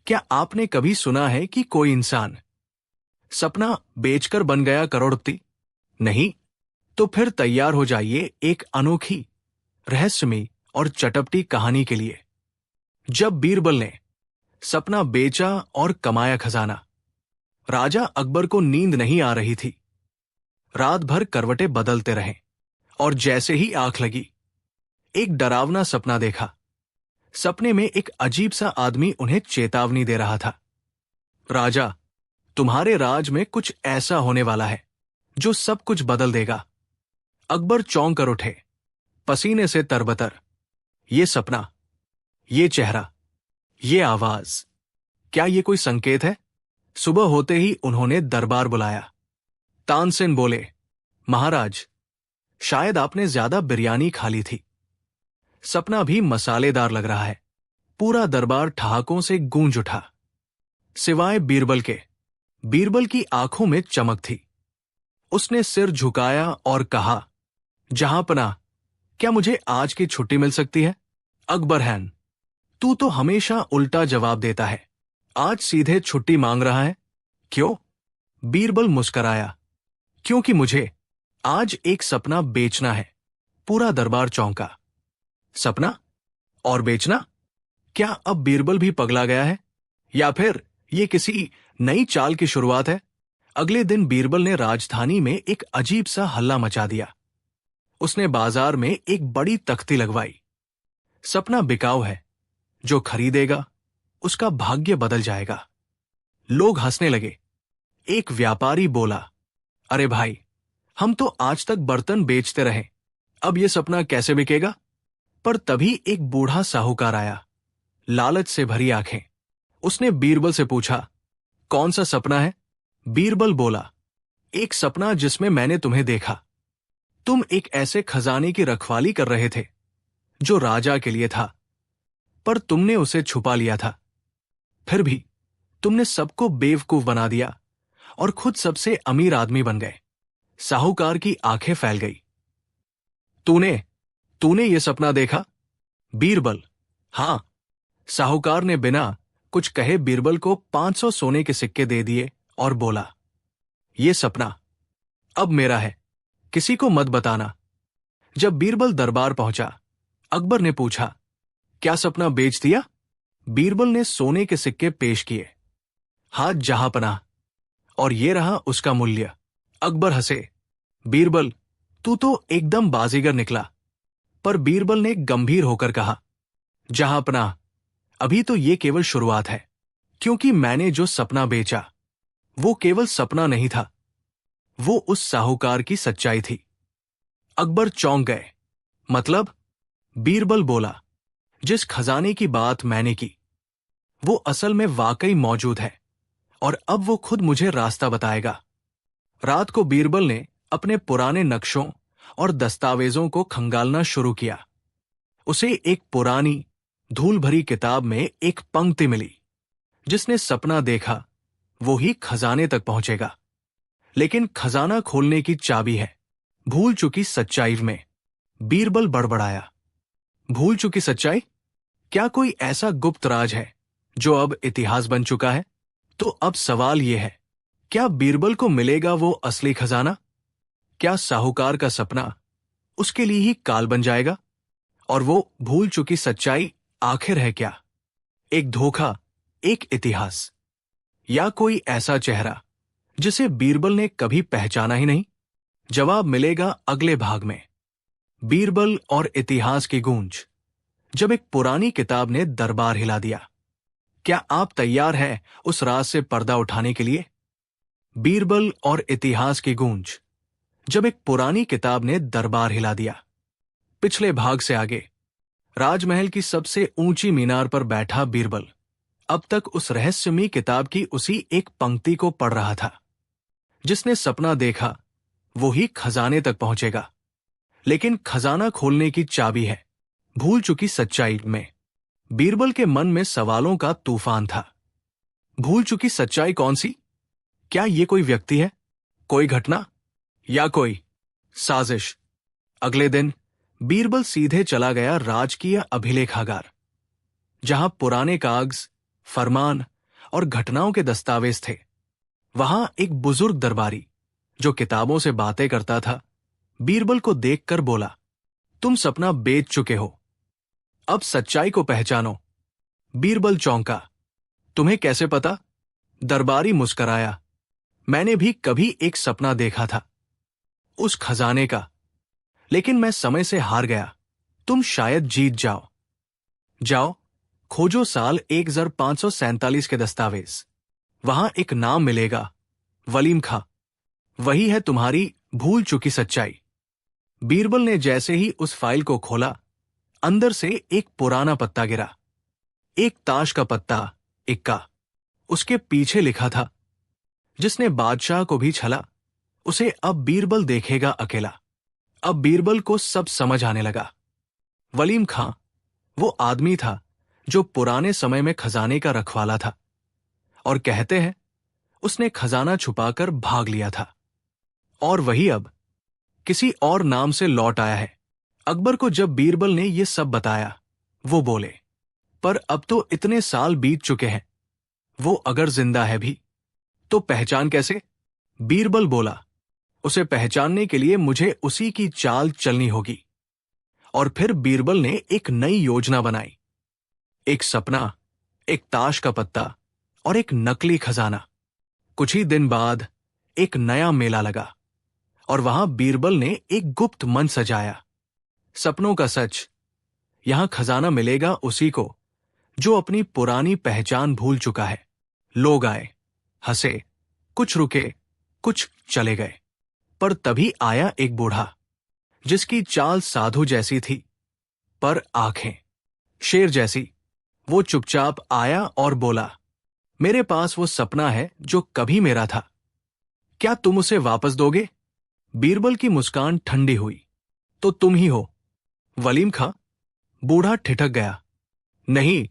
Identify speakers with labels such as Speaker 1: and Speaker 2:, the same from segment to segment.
Speaker 1: क्या आपने कभी सुना है कि कोई इंसान सपना बेचकर बन गया करोड़पति? नहीं? तो फिर तैयार हो जाइए एक अनोखी, रहस्यमयी और चटपटी कहानी के लिए। जब बीरबल ने सपना बेचा और कमाया खजाना। राजा अकबर को नींद नहीं आ रही थी। रात भर करवटें बदलते रहे और जैसे ही आंख लगी, एक डरावना सपना देखा। सपने में एक अजीब सा आदमी उन्हें चेतावनी दे रहा था। राजा, तुम्हारे राज में कुछ ऐसा होने वाला है जो सब कुछ बदल देगा। अकबर चौंक कर उठे, पसीने से तरबतर। ये सपना, ये चेहरा, ये आवाज, क्या ये कोई संकेत है? सुबह होते ही उन्होंने दरबार बुलाया। तानसेन बोले, महाराज, शायद आपने ज्यादा बिरयानी खा ली थी। सपना भी मसालेदार लग रहा है। पूरा दरबार ठहाकों से गूंज उठा, सिवाय बीरबल के। बीरबल की आंखों में चमक थी। उसने सिर झुकाया और कहा, जहांपनाह, क्या मुझे आज की छुट्टी मिल सकती है? अकबर हैन, तू तो हमेशा उल्टा जवाब देता है। आज सीधे छुट्टी मांग रहा है? क्यों? बीरबल मुस्कराया, क्योंकि मुझे आज एक सपना बेचना है। पूरा दरबार चौंका। सपना और बेचना? क्या अब बीरबल भी पगला गया है, या फिर ये किसी नई चाल की शुरुआत है? अगले दिन बीरबल ने राजधानी में एक अजीब सा हल्ला मचा दिया। उसने बाजार में एक बड़ी तख्ती लगवाई। सपना बिकाऊ है, जो खरीदेगा उसका भाग्य बदल जाएगा। लोग हंसने लगे। एक व्यापारी बोला, अरे भाई, हम तो आज तक बर्तन बेचते रहे, अब ये सपना कैसे बिकेगा? पर तभी एक बूढ़ा साहूकार आया, लालच से भरी आंखें। उसने बीरबल से पूछा, कौन सा सपना है? बीरबल बोला, एक सपना जिसमें मैंने तुम्हें देखा। तुम एक ऐसे खजाने की रखवाली कर रहे थे जो राजा के लिए था, पर तुमने उसे छुपा लिया था। फिर भी तुमने सबको बेवकूफ बना दिया और खुद सबसे अमीर आदमी बन गए। साहूकार की आंखें फैल गई। तूने ये सपना देखा? बीरबल, हां। साहूकार ने बिना कुछ कहे बीरबल को 500 सोने के सिक्के दे दिए और बोला, ये सपना अब मेरा है, किसी को मत बताना। जब बीरबल दरबार पहुंचा, अकबर ने पूछा, क्या सपना बेच दिया? बीरबल ने सोने के सिक्के पेश किए। हाथ जहांपनाह, और ये रहा उसका मूल्य। अकबर हंसे। बीरबल, तू तो एकदम बाजीगर निकला। पर बीरबल ने गंभीर होकर कहा, जहांपनाह, अभी तो ये केवल शुरुआत है, क्योंकि मैंने जो सपना बेचा वो केवल सपना नहीं था, वो उस साहूकार की सच्चाई थी। अकबर चौंक गए। मतलब? बीरबल बोला, जिस खजाने की बात मैंने की वो असल में वाकई मौजूद है, और अब वो खुद मुझे रास्ता बताएगा। रात को बीरबल ने अपने पुराने नक्शों और दस्तावेजों को खंगालना शुरू किया। उसे एक पुरानी, धूल भरी किताब में एक पंक्ति मिली, जिसने सपना देखा वो ही खजाने तक पहुंचेगा। लेकिन खजाना खोलने की चाबी है भूल चुकी सच्चाई में। बीरबल बड़बड़ाया, भूल चुकी सच्चाई? क्या कोई ऐसा गुप्त राज है जो अब इतिहास बन चुका है? तो अब सवाल यह है, क्या बीरबल को मिलेगा वो असली खजाना? क्या साहूकार का सपना उसके लिए ही काल बन जाएगा? और वो भूल चुकी सच्चाई आखिर है क्या? एक धोखा, एक इतिहास, या कोई ऐसा चेहरा जिसे बीरबल ने कभी पहचाना ही नहीं? जवाब मिलेगा अगले भाग में। बीरबल और इतिहास की गूंज, जब एक पुरानी किताब ने दरबार हिला दिया। क्या आप तैयार हैं उस राज से पर्दा उठाने के लिए? बीरबल और इतिहास की गूंज, जब एक पुरानी किताब ने दरबार हिला दिया। पिछले भाग से आगे, राजमहल की सबसे ऊंची मीनार पर बैठा बीरबल अब तक उस रहस्यमयी किताब की उसी एक पंक्ति को पढ़ रहा था। जिसने सपना देखा वो ही खजाने तक पहुंचेगा। लेकिन खजाना खोलने की चाबी है भूल चुकी सच्चाई में। बीरबल के मन में सवालों का तूफान था। भूल चुकी सच्चाई कौन सी? क्या ये कोई व्यक्ति है, कोई घटना, या कोई साजिश? अगले दिन बीरबल सीधे चला गया राजकीय अभिलेखागार, जहां पुराने कागज, फरमान और घटनाओं के दस्तावेज थे। वहां एक बुजुर्ग दरबारी जो किताबों से बातें करता था, बीरबल को देखकर बोला, तुम सपना बेच चुके हो, अब सच्चाई को पहचानो। बीरबल चौंका, तुम्हें कैसे पता? दरबारी मुस्कराया, मैंने भी कभी एक सपना देखा था, उस खजाने का, लेकिन मैं समय से हार गया। तुम शायद जीत जाओ। जाओ, खोजो साल 1547 के दस्तावेज। वहां एक नाम मिलेगा, वलीम खां। वही है तुम्हारी भूल चुकी सच्चाई। बीरबल ने जैसे ही उस फाइल को खोला, अंदर से एक पुराना पत्ता गिरा। एक ताश का पत्ता, इक्का। उसके पीछे लिखा था, जिसने बादशाह को भी छला, उसे अब बीरबल देखेगा अकेला। अब बीरबल को सब समझ आने लगा। वलीम खां वो आदमी था जो पुराने समय में खजाने का रखवाला था, और कहते हैं उसने खजाना छुपाकर भाग लिया था, और वही अब किसी और नाम से लौट आया है। अकबर को जब बीरबल ने यह सब बताया, वो बोले, पर अब तो इतने साल बीत चुके हैं, वो अगर जिंदा है भी तो पहचान कैसे? बीरबल बोला, उसे पहचानने के लिए मुझे उसी की चाल चलनी होगी। और फिर बीरबल ने एक नई योजना बनाई। एक सपना, एक ताश का पत्ता और एक नकली खजाना। कुछ ही दिन बाद एक नया मेला लगा, और वहां बीरबल ने एक गुप्त मंच सजाया। सपनों का सच, यहां खजाना मिलेगा उसी को जो अपनी पुरानी पहचान भूल चुका है। लोग आए, हंसे, कुछ रुके, कुछ चले गए, पर तभी आया एक बूढ़ा जिसकी चाल साधु जैसी थी, पर आंखें शेर जैसी। वो चुपचाप आया और बोला, मेरे पास वो सपना है जो कभी मेरा था, क्या तुम उसे वापस दोगे? बीरबल की मुस्कान ठंडी हुई, तो तुम ही हो, वलीम खां। बूढ़ा ठिठक गया, नहीं,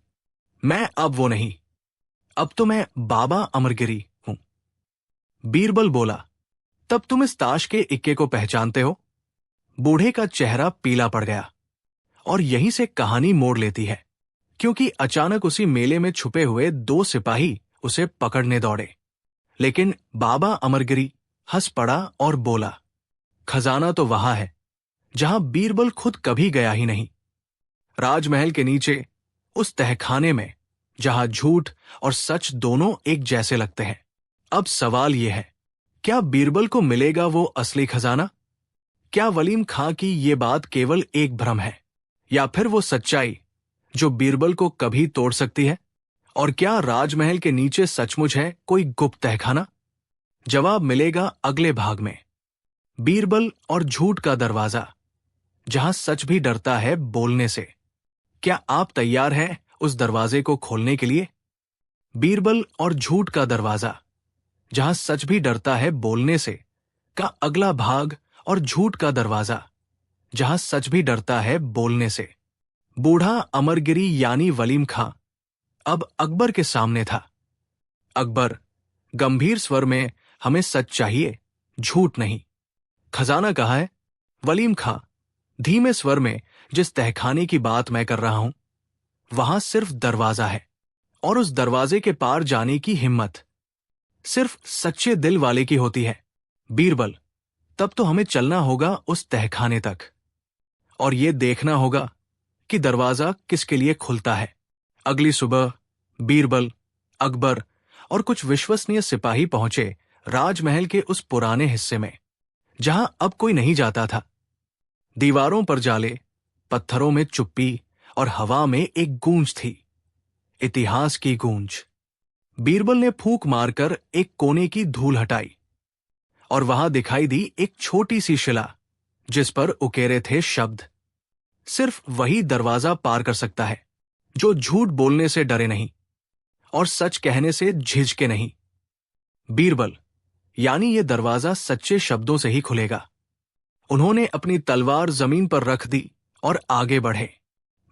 Speaker 1: मैं अब वो नहीं, अब तो मैं बाबा अमरगिरी हूं। बीरबल बोला, तब तुम इस ताश के इक्के को पहचानते हो? बूढ़े का चेहरा पीला पड़ गया। और यहीं से कहानी मोड़ लेती है, क्योंकि अचानक उसी मेले में छुपे हुए 2 सिपाही उसे पकड़ने दौड़े। लेकिन बाबा अमरगिरी हंस पड़ा और बोला, खजाना तो वहां है जहां बीरबल खुद कभी गया ही नहीं, राजमहल के नीचे, उस तहखाने में जहां झूठ और सच दोनों एक जैसे लगते हैं। अब सवाल यह है, क्या बीरबल को मिलेगा वो असली खजाना? क्या वलीम खां की ये बात केवल एक भ्रम है, या फिर वो सच्चाई जो बीरबल को कभी तोड़ सकती है? और क्या राजमहल के नीचे सचमुच है कोई गुप्त तहखाना? जवाब मिलेगा अगले भाग में। बीरबल और झूठ का दरवाजा, जहां सच भी डरता है बोलने से। क्या आप तैयार हैं उस दरवाजे को खोलने के लिए? बीरबल और झूठ का दरवाजा, जहां सच भी डरता है बोलने से, का अगला भाग, और झूठ का दरवाजा, जहां सच भी डरता है बोलने से। बूढ़ा अमरगिरी यानी वलीम खां अब अकबर के सामने था। अकबर गंभीर स्वर में, हमें सच चाहिए, झूठ नहीं। खजाना कहाँ है? वलीम खां धीमे स्वर में, जिस तहखाने की बात मैं कर रहा हूं, वहां सिर्फ दरवाजा है, और उस दरवाजे के पार जाने की हिम्मत सिर्फ सच्चे दिल वाले की होती है। बीरबल, तब तो हमें चलना होगा उस तहखाने तक, और यह देखना होगा कि दरवाजा किसके लिए खुलता है। अगली सुबह बीरबल, अकबर और कुछ विश्वसनीय सिपाही पहुंचे राजमहल के उस पुराने हिस्से में जहां अब कोई नहीं जाता था। दीवारों पर जाले, पत्थरों में चुप्पी, और हवा में एक गूंज थी, इतिहास की गूंज। बीरबल ने फूंक मारकर एक कोने की धूल हटाई, और वहां दिखाई दी एक छोटी सी शिला जिस पर उकेरे थे शब्द, सिर्फ वही दरवाजा पार कर सकता है जो झूठ बोलने से डरे नहीं और सच कहने से झिझके नहीं। बीरबल, यानी यह दरवाजा सच्चे शब्दों से ही खुलेगा। उन्होंने अपनी तलवार जमीन पर रख दी और आगे बढ़े।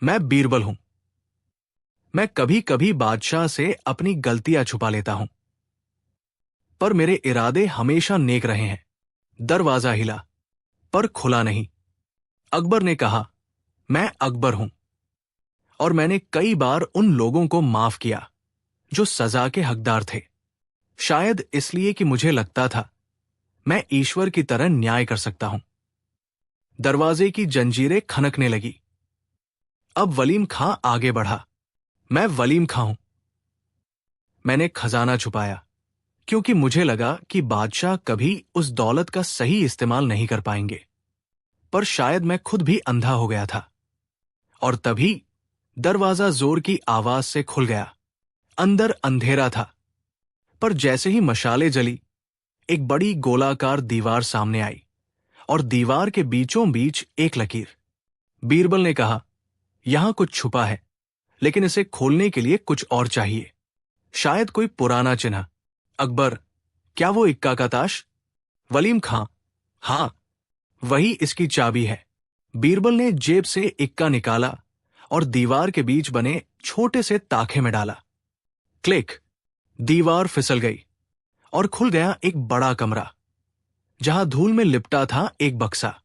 Speaker 1: मैं बीरबल हूं। मैं कभी कभी बादशाह से अपनी गलतियां छुपा लेता हूं, पर मेरे इरादे हमेशा नेक रहे हैं। दरवाजा हिला, पर खुला नहीं। अकबर ने कहा, मैं अकबर हूं, और मैंने कई बार उन लोगों को माफ किया जो सजा के हकदार थे, शायद इसलिए कि मुझे लगता था मैं ईश्वर की तरह न्याय कर सकता हूं। दरवाजे की जंजीरें खनकने लगी। अब वलीम खां आगे बढ़ा। मैं वलीम खां हूं। मैंने खजाना छुपाया, क्योंकि मुझे लगा कि बादशाह कभी उस दौलत का सही इस्तेमाल नहीं कर पाएंगे। पर शायद मैं खुद भी अंधा हो गया था। और तभी दरवाजा जोर की आवाज से खुल गया। अंदर अंधेरा था, पर जैसे ही मशाले जली, एक बड़ी गोलाकार दीवार सामने आई और दीवार के बीचों बीच एक लकीर। बीरबल ने कहा, यहां कुछ छुपा है, लेकिन इसे खोलने के लिए कुछ और चाहिए। शायद कोई पुराना चिन्ह। अकबर, क्या वो इक्का का ताश? वलीम खां, हां, वही इसकी चाबी है। बीरबल ने जेब से इक्का निकाला और दीवार के बीच बने छोटे से ताखे में डाला। क्लिक! दीवार फिसल गई और खुल गया एक बड़ा कमरा, जहां धूल में लिपटा था एक बक्सा,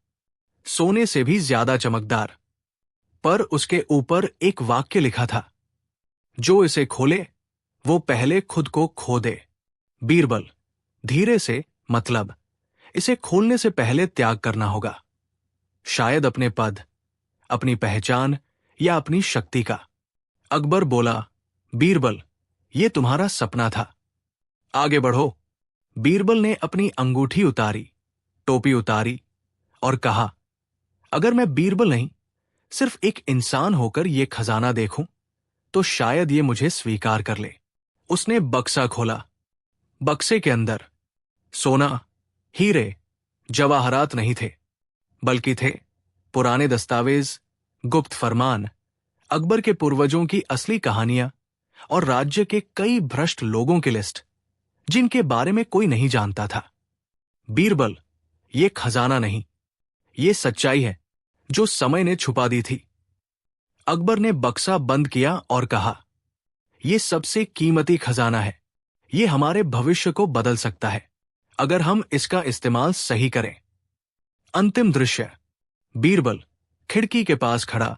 Speaker 1: सोने से भी ज्यादा चमकदार। पर उसके ऊपर एक वाक्य लिखा था, जो इसे खोले वो पहले खुद को खो दे। बीरबल, धीरे से, मतलब इसे खोलने से पहले त्याग करना होगा। शायद अपने पद, अपनी पहचान या अपनी शक्ति का। अकबर बोला, बीरबल, ये तुम्हारा सपना था। आगे बढ़ो। बीरबल ने अपनी अंगूठी उतारी, टोपी उतारी और कहा, अगर मैं बीरबल नहीं, सिर्फ एक इंसान होकर ये खजाना देखूं, तो शायद ये मुझे स्वीकार कर ले। उसने बक्सा खोला। बक्से के अंदर सोना, हीरे, जवाहरात नहीं थे, बल्कि थे पुराने दस्तावेज, गुप्त फरमान, अकबर के पूर्वजों की असली कहानियां और राज्य के कई भ्रष्ट लोगों की लिस्ट, जिनके बारे में कोई नहीं जानता था। बीरबल, ये खजाना नहीं, ये सच्चाई है जो समय ने छुपा दी थी। अकबर ने बक्सा बंद किया और कहा, ये सबसे कीमती खजाना है। ये हमारे भविष्य को बदल सकता है, अगर हम इसका इस्तेमाल सही करें। अंतिम दृश्य। बीरबल खिड़की के पास खड़ा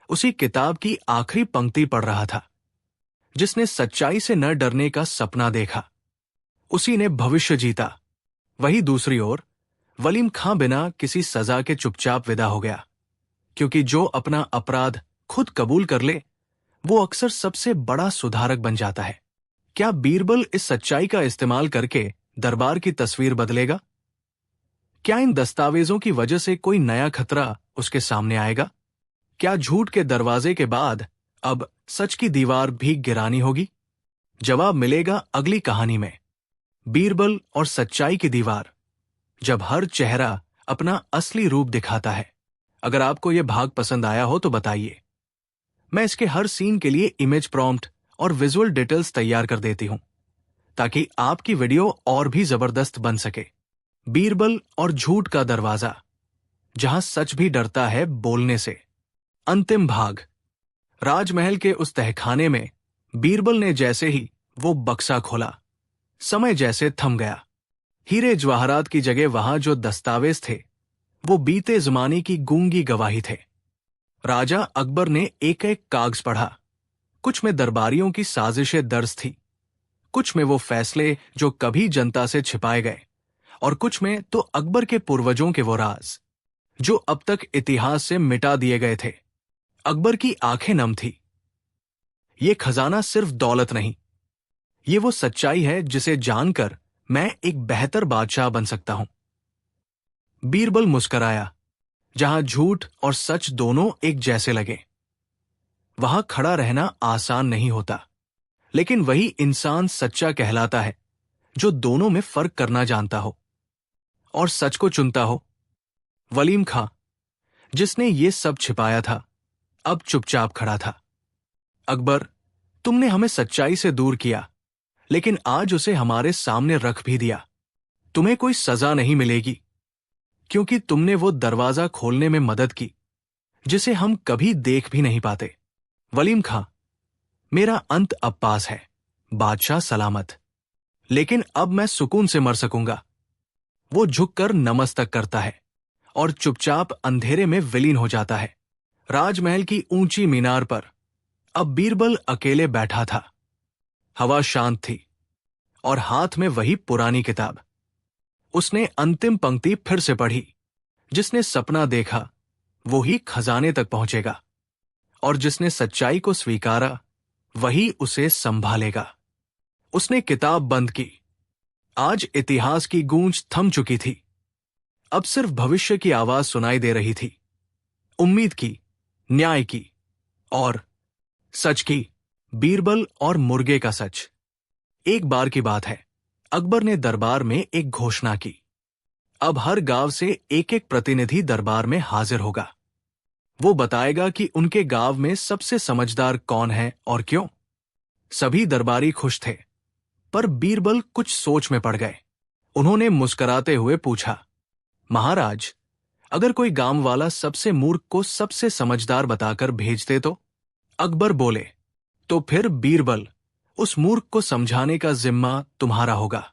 Speaker 1: उसी किताब की आखिरी पंक्ति पढ़ रहा था, जिसने सच्चाई से न डरने का सपना देखा। उसी ने भविष्य जीता। वही दूसरी ओर वलीम खां बिना किसी सजा के चुपचाप विदा हो गया, क्योंकि जो अपना अपराध खुद कबूल कर ले, वो अक्सर सबसे बड़ा सुधारक बन जाता है। क्या बीरबल इस सच्चाई का इस्तेमाल करके दरबार की तस्वीर बदलेगा? क्या इन दस्तावेजों की वजह से कोई नया खतरा उसके सामने आएगा? क्या झूठ के दरवाजे के बाद अब सच की दीवार भी गिरानी होगी? जवाब मिलेगा अगली कहानी में। बीरबल और सच्चाई की दीवार, जब हर चेहरा अपना असली रूप दिखाता है। अगर आपको यह भाग पसंद आया हो तो बताइए। मैं इसके हर सीन के लिए इमेज प्रॉम्प्ट और विजुअल डिटेल्स तैयार कर देती हूं, ताकि आपकी वीडियो और भी जबरदस्त बन सके। बीरबल और झूठ का दरवाजा, जहां सच भी डरता है बोलने से। अंतिम भाग। राजमहल के उस तहखाने में बीरबल ने जैसे ही वो बक्सा खोला, समय जैसे थम गया। हीरे जवाहरात की जगह वहां जो दस्तावेज थे, वो बीते जमाने की गूंगी गवाही थे। राजा अकबर ने एक एक कागज पढ़ा। कुछ में दरबारियों की साजिशें दर्ज थी, कुछ में वो फैसले जो कभी जनता से छिपाए गए, और कुछ में तो अकबर के पूर्वजों के वो राज, जो अब तक इतिहास से मिटा दिए गए थे। अकबर की आंखें नम थी। ये खजाना सिर्फ दौलत नहीं, ये वो सच्चाई है जिसे जानकर मैं एक बेहतर बादशाह बन सकता हूं। बीरबल मुस्कराया। जहां झूठ और सच दोनों एक जैसे लगे, वहां खड़ा रहना आसान नहीं होता, लेकिन वही इंसान सच्चा कहलाता है जो दोनों में फर्क करना जानता हो और सच को चुनता हो। वलीम खां, जिसने ये सब छिपाया था, अब चुपचाप खड़ा था। अकबर, तुमने हमें सच्चाई से दूर किया, लेकिन आज उसे हमारे सामने रख भी दिया। तुम्हें कोई सजा नहीं मिलेगी, क्योंकि तुमने वो दरवाजा खोलने में मदद की जिसे हम कभी देख भी नहीं पाते। वलीम खां, मेरा अंत अब पास है, बादशाह सलामत, लेकिन अब मैं सुकून से मर सकूंगा। वो झुककर नमस्तक करता है और चुपचाप अंधेरे में विलीन हो जाता है। राजमहल की ऊंची मीनार पर अब बीरबल अकेले बैठा था। हवा शांत थी और हाथ में वही पुरानी किताब। उसने अंतिम पंक्ति फिर से पढ़ी, जिसने सपना देखा वो ही खजाने तक पहुंचेगा, और जिसने सच्चाई को स्वीकारा वही उसे संभालेगा। उसने किताब बंद की। आज इतिहास की गूंज थम चुकी थी। अब सिर्फ भविष्य की आवाज सुनाई दे रही थी, उम्मीद की, न्याय की और सच की। बीरबल और मुर्गे का सच। एक बार की बात है, अकबर ने दरबार में एक घोषणा की। अब हर गांव से एक एक प्रतिनिधि दरबार में हाजिर होगा। वो बताएगा कि उनके गांव में सबसे समझदार कौन है और क्यों। सभी दरबारी खुश थे, पर बीरबल कुछ सोच में पड़ गए। उन्होंने मुस्कुराते हुए पूछा, महाराज, अगर कोई गांव वाला सबसे मूर्ख को सबसे समझदार बताकर भेज दे तो? अकबर बोले, तो फिर बीरबल, उस मूर्ख को समझाने का जिम्मा तुम्हारा होगा।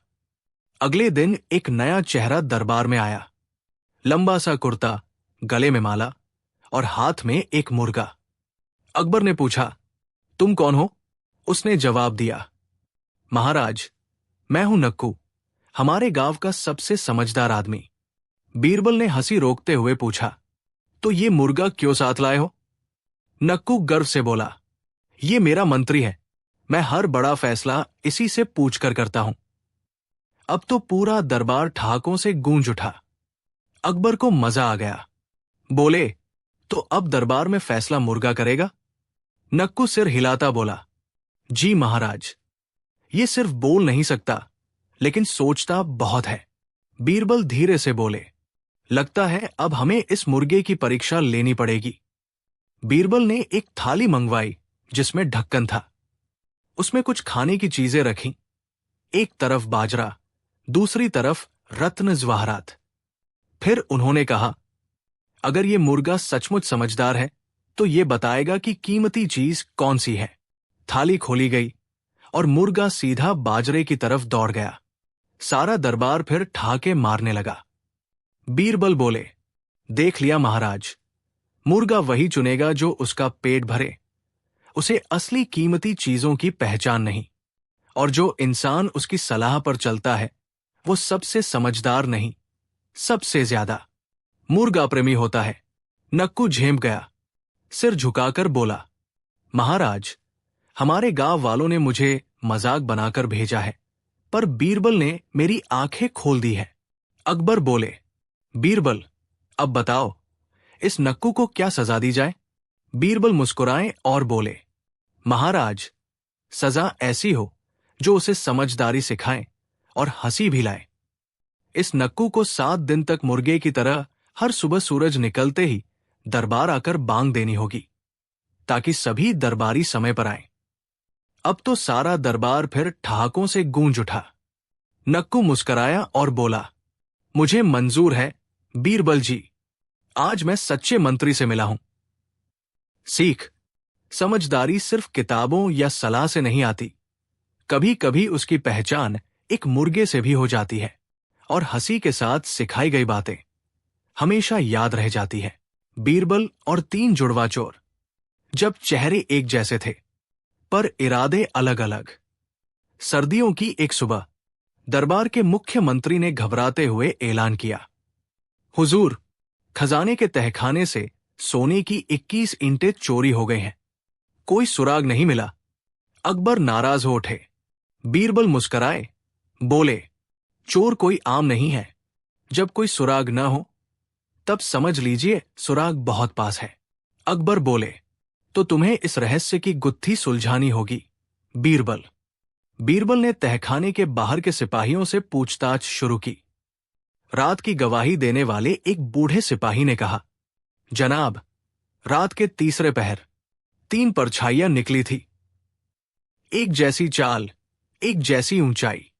Speaker 1: अगले दिन एक नया चेहरा दरबार में आया। लंबा सा कुर्ता, गले में माला और हाथ में एक मुर्गा। अकबर ने पूछा, तुम कौन हो? उसने जवाब दिया, महाराज, मैं हूं नक्कू, हमारे गांव का सबसे समझदार आदमी। बीरबल ने हंसी रोकते हुए पूछा, तो ये मुर्गा क्यों साथ लाए हो? नक्कू गर्व से बोला, ये मेरा मंत्री है, मैं हर बड़ा फैसला इसी से पूछकर करता हूं। अब तो पूरा दरबार ठहाकों से गूंज उठा। अकबर को मजा आ गया। बोले, तो अब दरबार में फैसला मुर्गा करेगा? नक्कू सिर हिलाता बोला, जी महाराज, ये सिर्फ बोल नहीं सकता, लेकिन सोचता बहुत है। बीरबल धीरे से बोले, लगता है अब हमें इस मुर्गे की परीक्षा लेनी पड़ेगी। बीरबल ने एक थाली मंगवाई जिसमें ढक्कन था। उसमें कुछ खाने की चीजें रखीं। एक तरफ बाजरा, दूसरी तरफ रत्न जवाहरात। फिर उन्होंने कहा, अगर ये मुर्गा सचमुच समझदार है तो ये बताएगा कि कीमती चीज कौन सी है। थाली खोली गई और मुर्गा सीधा बाजरे की तरफ दौड़ गया। सारा दरबार फिर ठहाके मारने लगा। बीरबल बोले, देख लिया महाराज, मुर्गा वही चुनेगा जो उसका पेट भरे। उसे असली कीमती चीजों की पहचान नहीं, और जो इंसान उसकी सलाह पर चलता है वो सबसे समझदार नहीं, सबसे ज्यादा मुर्गा प्रेमी होता है। नक्कू झेम गया, सिर झुकाकर बोला, महाराज, हमारे गांव वालों ने मुझे मजाक बनाकर भेजा है, पर बीरबल ने मेरी आंखें खोल दी है। अकबर बोले, बीरबल, अब बताओ, इस नक्कू को क्या सजा दी जाए? बीरबल मुस्कुराए और बोले, महाराज, सजा ऐसी हो जो उसे समझदारी सिखाए और हंसी भी लाए। इस नक्कू को 7 दिन तक मुर्गे की तरह हर सुबह सूरज निकलते ही दरबार आकर बांग देनी होगी, ताकि सभी दरबारी समय पर आए। अब तो सारा दरबार फिर ठहाकों से गूंज उठा। नक्कू मुस्कराया और बोला, मुझे मंजूर है बीरबल जी, आज मैं सच्चे मंत्री से मिला हूं। सीख, समझदारी सिर्फ किताबों या सलाह से नहीं आती। कभी कभी उसकी पहचान एक मुर्गे से भी हो जाती है, और हंसी के साथ सिखाई गई बातें हमेशा याद रह जाती है। बीरबल और 3 जुड़वा चोर। जब चेहरे एक जैसे थे पर इरादे अलग अलग। सर्दियों की एक सुबह दरबार के मुख्य मंत्री ने घबराते हुए ऐलान किया, हुजूर, खजाने के तहखाने से सोने की 21 ईंटें चोरी हो गई हैं। कोई सुराग नहीं मिला। अकबर नाराज हो उठे। बीरबल मुस्कराए, बोले, चोर कोई आम नहीं है। जब कोई सुराग न हो तब समझ लीजिए सुराग बहुत पास है। अकबर बोले, तो तुम्हें इस रहस्य की गुत्थी सुलझानी होगी बीरबल। बीरबल ने तहखाने के बाहर के सिपाहियों से पूछताछ शुरू की। रात की गवाही देने वाले एक बूढ़े सिपाही ने कहा, जनाब, रात के तीसरे पहर 3 परछाइयां निकली थी। एक जैसी चाल, एक जैसी ऊंचाई,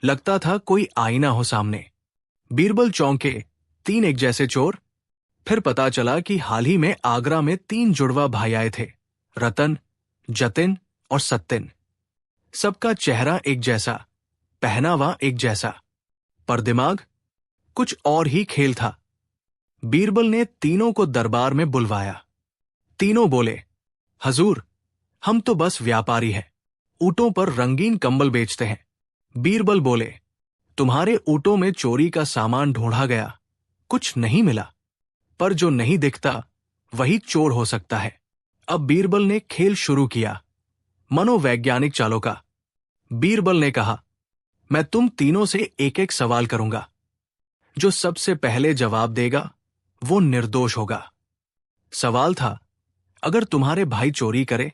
Speaker 1: लगता था कोई आईना हो सामने। बीरबल चौंके, 3 एक जैसे चोर? फिर पता चला कि हाल ही में आगरा में 3 जुड़वा भाई आए थे, रतन, जतिन और सत्तिन। सबका चेहरा एक जैसा, पहनावा एक जैसा, पर दिमाग कुछ और ही खेल था। बीरबल ने तीनों को दरबार में बुलवाया। तीनों बोले, हजूर, हम तो बस व्यापारी हैं, ऊँटों पर रंगीन कंबल बेचते हैं। बीरबल बोले, तुम्हारे ऊँटों में चोरी का सामान ढूंढा गया, कुछ नहीं मिला, पर जो नहीं दिखता वही चोर हो सकता है। अब बीरबल ने खेल शुरू किया, मनोवैज्ञानिक चालों का। बीरबल ने कहा, मैं तुम तीनों से एक एक सवाल करूंगा। जो सबसे पहले जवाब देगा वो निर्दोष होगा। सवाल था, अगर तुम्हारे भाई चोरी करे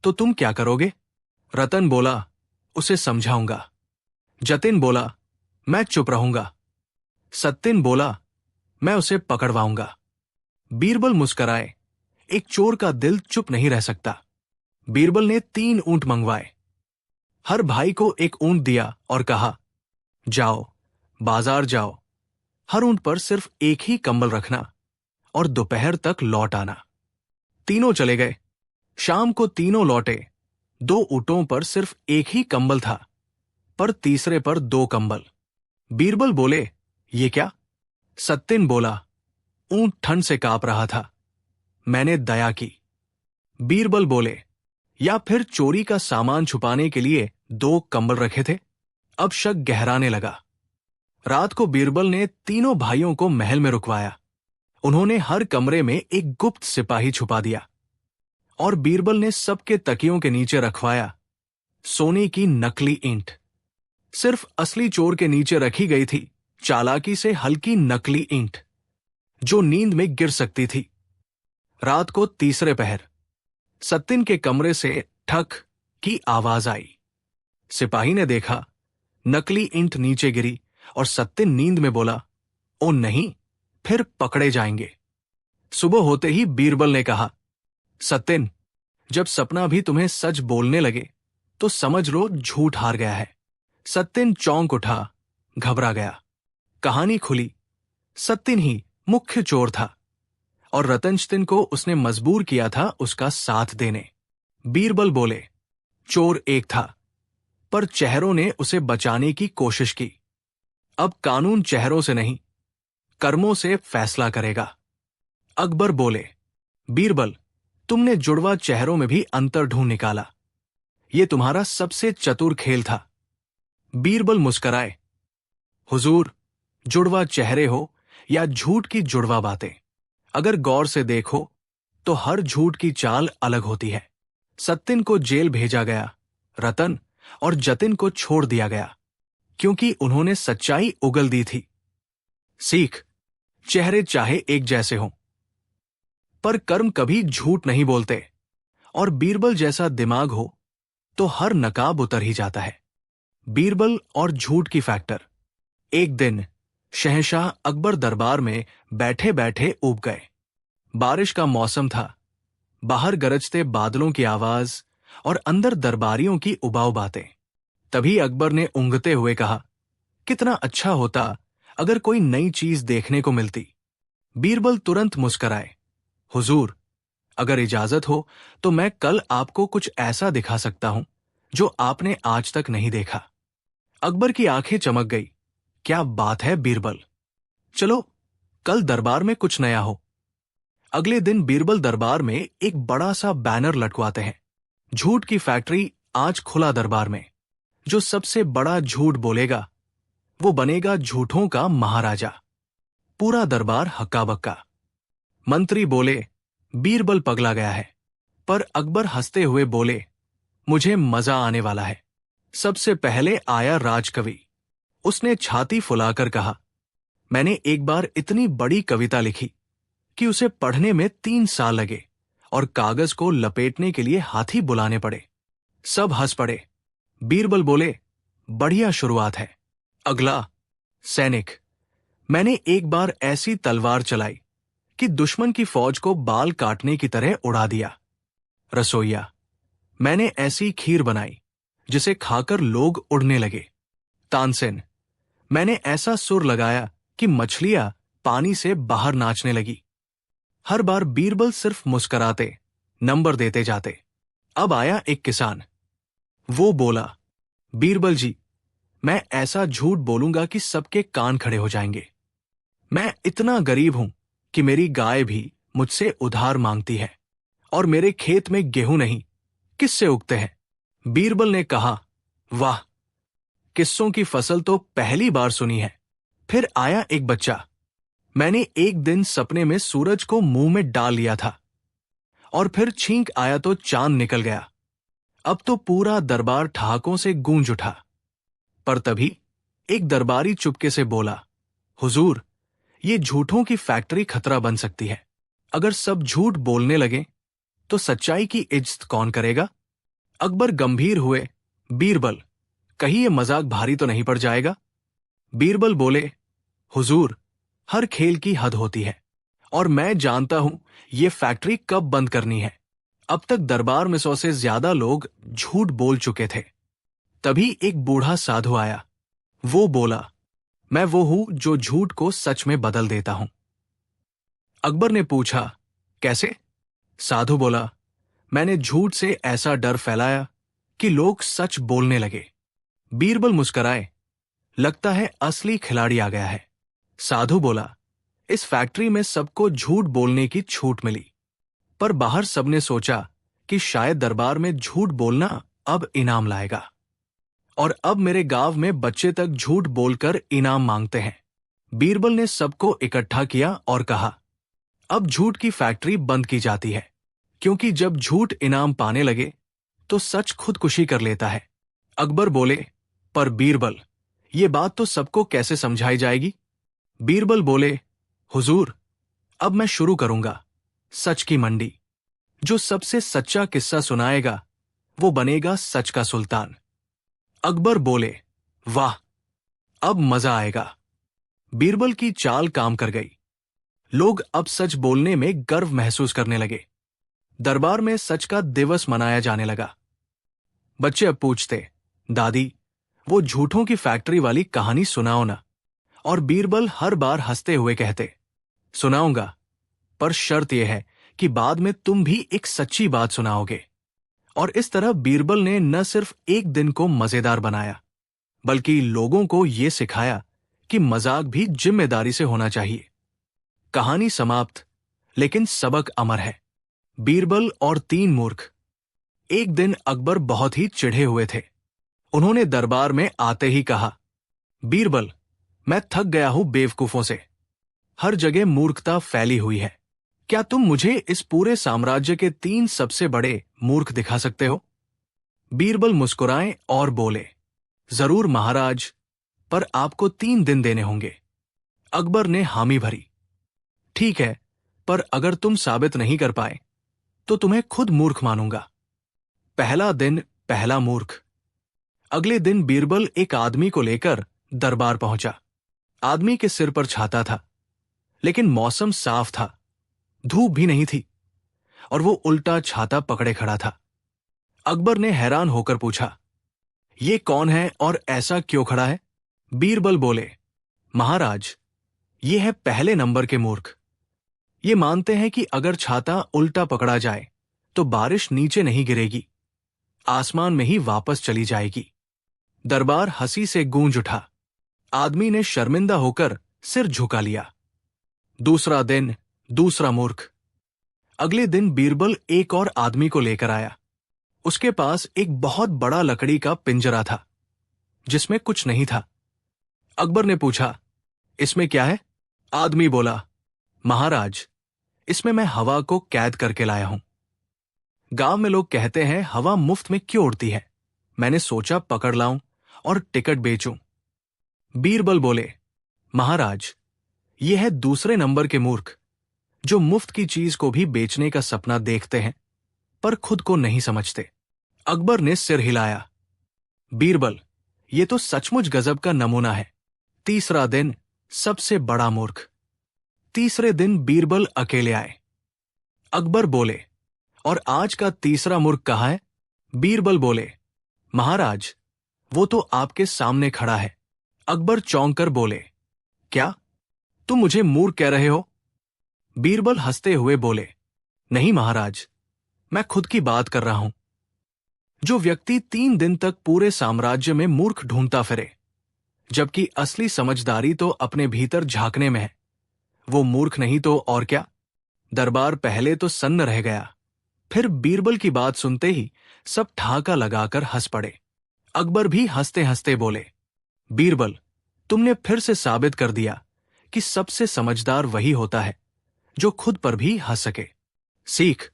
Speaker 1: तो तुम क्या करोगे? रतन बोला, उसे समझाऊंगा। जतिन बोला, मैं चुप रहूंगा। सत्तिन बोला, मैं उसे पकड़वाऊंगा। बीरबल मुस्कराए, एक चोर का दिल चुप नहीं रह सकता। बीरबल ने 3 ऊंट मंगवाए, हर भाई को एक ऊंट दिया और कहा, जाओ, बाजार जाओ, हर ऊंट पर सिर्फ एक ही कंबल रखना और दोपहर तक लौट आना। तीनों चले गए। शाम को तीनों लौटे। 2 ऊंटों पर सिर्फ एक ही कंबल था, पर तीसरे पर 2 कंबल। बीरबल बोले, ये क्या? सत्तिन बोला, ऊंट ठंड से कांप रहा था, मैंने दया की। बीरबल बोले, या फिर चोरी का सामान छुपाने के लिए 2 कंबल रखे थे? अब शक गहराने लगा। रात को बीरबल ने तीनों भाइयों को महल में रुकवाया। उन्होंने हर कमरे में एक गुप्त सिपाही छुपा दिया और बीरबल ने सबके तकियों के नीचे रखवाया सोने की नकली ईंट। सिर्फ असली चोर के नीचे रखी गई थी चालाकी से हल्की नकली ईंट, जो नींद में गिर सकती थी। रात को तीसरे पहर सत्तिन के कमरे से ठक की आवाज आई। सिपाही ने देखा, नकली ईंट नीचे गिरी और सत्तिन नींद में बोला, ओ नहीं, फिर पकड़े जाएंगे। सुबह होते ही बीरबल ने कहा, सत्तिन, जब सपना भी तुम्हें सच बोलने लगे तो समझ लो झूठ हार गया है। सत्तिन चौंक उठा, घबरा गया। कहानी खुली। सत्तिन ही मुख्य चोर था और रतनचंद को उसने मजबूर किया था उसका साथ देने। बीरबल बोले, चोर एक था, पर चेहरों ने उसे बचाने की कोशिश की। अब कानून चेहरों से नहीं, कर्मों से फैसला करेगा। अकबर बोले, बीरबल, तुमने जुड़वा चेहरों में भी अंतर ढूंढ निकाला। ये तुम्हारा सबसे चतुर खेल था। बीरबल मुस्कराए, हुजूर, जुड़वा चेहरे हो या झूठ की जुड़वा बातें, अगर गौर से देखो तो हर झूठ की चाल अलग होती है। सत्तिन को जेल भेजा गया, रतन और जतिन को छोड़ दिया गया, क्योंकि उन्होंने सच्चाई उगल दी थी। सीख, चेहरे चाहे एक जैसे हों, पर कर्म कभी झूठ नहीं बोलते, और बीरबल जैसा दिमाग हो तो हर नकाब उतर ही जाता है। बीरबल और झूठ की फैक्टर। एक दिन शहंशाह अकबर दरबार में बैठे बैठे ऊब गए। बारिश का मौसम था, बाहर गरजते बादलों की आवाज और अंदर दरबारियों की उबाऊ बातें। तभी अकबर ने ऊँघते हुए कहा, कितना अच्छा होता अगर कोई नई चीज देखने को मिलती। बीरबल तुरंत मुस्कराए, हुजूर, अगर इजाजत हो तो मैं कल आपको कुछ ऐसा दिखा सकता हूं जो आपने आज तक नहीं देखा। अकबर की आंखें चमक गई। क्या बात है बीरबल, चलो कल दरबार में कुछ नया हो। अगले दिन बीरबल दरबार में एक बड़ा सा बैनर लटकवाते हैं, झूठ की फैक्ट्री आज खुला दरबार में। जो सबसे बड़ा झूठ बोलेगा वो बनेगा झूठों का महाराजा। पूरा दरबार हक्का बक्का। मंत्री बोले, बीरबल पगला गया है, पर अकबर हंसते हुए बोले, मुझे मजा आने वाला है। सबसे पहले आया राजकवि। उसने छाती फुलाकर कहा, मैंने एक बार इतनी बड़ी कविता लिखी कि उसे पढ़ने में 3 साल लगे और कागज को लपेटने के लिए हाथी बुलाने पड़े। सब हंस पड़े। बीरबल बोले, बढ़िया शुरुआत है। अगला, सैनिक। मैंने एक बार ऐसी तलवार चलाई कि दुश्मन की फौज को बाल काटने की तरह उड़ा दिया। रसोइया। मैंने ऐसी खीर बनाई जिसे खाकर लोग उड़ने लगे। तानसेन। मैंने ऐसा सुर लगाया कि मछलियां पानी से बाहर नाचने लगी। हर बार बीरबल सिर्फ मुस्कराते, नंबर देते जाते। अब आया एक किसान। वो बोला, बीरबल जी, मैं ऐसा झूठ बोलूंगा कि सबके कान खड़े हो जाएंगे। मैं इतना गरीब हूं कि मेरी गाय भी मुझसे उधार मांगती है, और मेरे खेत में गेहूं नहीं, किससे उगते हैं? बीरबल ने कहा, वाह, किस्सों की फसल तो पहली बार सुनी है। फिर आया एक बच्चा। मैंने एक दिन सपने में सूरज को मुंह में डाल लिया था और फिर छींक आया तो चांद निकल गया। अब तो पूरा दरबार ठहाकों से गूंज उठा। पर तभी एक दरबारी चुपके से बोला, हुजूर, ये झूठों की फैक्ट्री खतरा बन सकती है। अगर सब झूठ बोलने लगे तो सच्चाई की इज्जत कौन करेगा? अकबर गंभीर हुए, बीरबल, कहीं ये मजाक भारी तो नहीं पड़ जाएगा? बीरबल बोले, हुजूर, हर खेल की हद होती है और मैं जानता हूं ये फैक्ट्री कब बंद करनी है। अब तक दरबार में 100 से ज्यादा लोग झूठ बोल चुके थे। तभी एक बूढ़ा साधु आया। वो बोला, मैं वो हूं जो झूठ को सच में बदल देता हूं। अकबर ने पूछा, कैसे? साधु बोला, मैंने झूठ से ऐसा डर फैलाया कि लोग सच बोलने लगे। बीरबल मुस्कुराए, लगता है असली खिलाड़ी आ गया है। साधु बोला, इस फैक्ट्री में सबको झूठ बोलने की छूट मिली, पर बाहर सबने सोचा कि शायद दरबार में झूठ बोलना अब इनाम लाएगा, और अब मेरे गांव में बच्चे तक झूठ बोलकर इनाम मांगते हैं। बीरबल ने सबको इकट्ठा किया और कहा, अब झूठ की फैक्ट्री बंद की जाती है, क्योंकि जब झूठ इनाम पाने लगे तो सच खुदकुशी कर लेता है। अकबर बोले, पर बीरबल, ये बात तो सबको कैसे समझाई जाएगी? बीरबल बोले, हुजूर, अब मैं शुरू करूंगा सच की मंडी। जो सबसे सच्चा किस्सा सुनाएगा वो बनेगा सच का सुल्तान। अकबर बोले, वाह, अब मजा आएगा। बीरबल की चाल काम कर गई। लोग अब सच बोलने में गर्व महसूस करने लगे। दरबार में सच का दिवस मनाया जाने लगा। बच्चे अब पूछते, दादी, वो झूठों की फैक्ट्री वाली कहानी सुनाओ ना। और बीरबल हर बार हंसते हुए कहते, सुनाऊंगा, पर शर्त यह है कि बाद में तुम भी एक सच्ची बात सुनाओगे। और इस तरह बीरबल ने न सिर्फ एक दिन को मजेदार बनाया, बल्कि लोगों को यह सिखाया कि मजाक भी जिम्मेदारी से होना चाहिए। कहानी समाप्त, लेकिन सबक अमर है। बीरबल और 3 मूर्ख। एक दिन अकबर बहुत ही चिढ़े हुए थे। उन्होंने दरबार में आते ही कहा, बीरबल, मैं थक गया हूं बेवकूफों से। हर जगह मूर्खता फैली हुई है। क्या तुम मुझे इस पूरे साम्राज्य के 3 सबसे बड़े मूर्ख दिखा सकते हो? बीरबल मुस्कुराए और बोले, जरूर महाराज, पर आपको 3 दिन देने होंगे। अकबर ने हामी भरी। ठीक है, पर अगर तुम साबित नहीं कर पाए तो तुम्हें खुद मूर्ख मानूंगा। पहला दिन, पहला मूर्ख। अगले दिन बीरबल एक आदमी को लेकर दरबार पहुंचा। आदमी के सिर पर छाता था, लेकिन मौसम साफ था, धूप भी नहीं थी, और वो उल्टा छाता पकड़े खड़ा था। अकबर ने हैरान होकर पूछा, ये कौन है और ऐसा क्यों खड़ा है? बीरबल बोले, महाराज, ये है पहले नंबर के मूर्ख। ये मानते हैं कि अगर छाता उल्टा पकड़ा जाए तो बारिश नीचे नहीं गिरेगी, आसमान में ही वापस चली जाएगी। दरबार हंसी से गूंज उठा। आदमी ने शर्मिंदा होकर सिर झुका लिया। दूसरा दिन, दूसरा मूर्ख। अगले दिन बीरबल एक और आदमी को लेकर आया। उसके पास एक बहुत बड़ा लकड़ी का पिंजरा था, जिसमें कुछ नहीं था। अकबर ने पूछा, इसमें क्या है? आदमी बोला, महाराज, इसमें मैं हवा को कैद करके लाया हूं। गांव में लोग कहते हैं हवा मुफ्त में क्यों उड़ती है। मैंने सोचा पकड़ लाऊं और टिकट बेचूं। बीरबल बोले, महाराज, यह है दूसरे नंबर के मूर्ख, जो मुफ्त की चीज को भी बेचने का सपना देखते हैं पर खुद को नहीं समझते। अकबर ने सिर हिलाया। बीरबल, ये तो सचमुच गजब का नमूना है। तीसरा दिन, सबसे बड़ा मूर्ख। तीसरे दिन बीरबल अकेले आए। अकबर बोले, और आज का तीसरा मूर्ख कहाँ है? बीरबल बोले, महाराज, वो तो आपके सामने खड़ा है। अकबर चौंक कर बोले, क्या तुम मुझे मूर्ख कह रहे हो? बीरबल हंसते हुए बोले, नहीं महाराज, मैं खुद की बात कर रहा हूं। जो व्यक्ति 3 दिन तक पूरे साम्राज्य में मूर्ख ढूंढता फिरे, जबकि असली समझदारी तो अपने भीतर झांकने में है, वो मूर्ख नहीं तो और क्या? दरबार पहले तो सन्न रह गया, फिर बीरबल की बात सुनते ही सब ठहाका लगाकर हंस पड़े। अकबर भी हंसते हंसते बोले, बीरबल, तुमने फिर से साबित कर दिया कि सबसे समझदार वही होता है जो खुद पर भी हंस सके। सीख,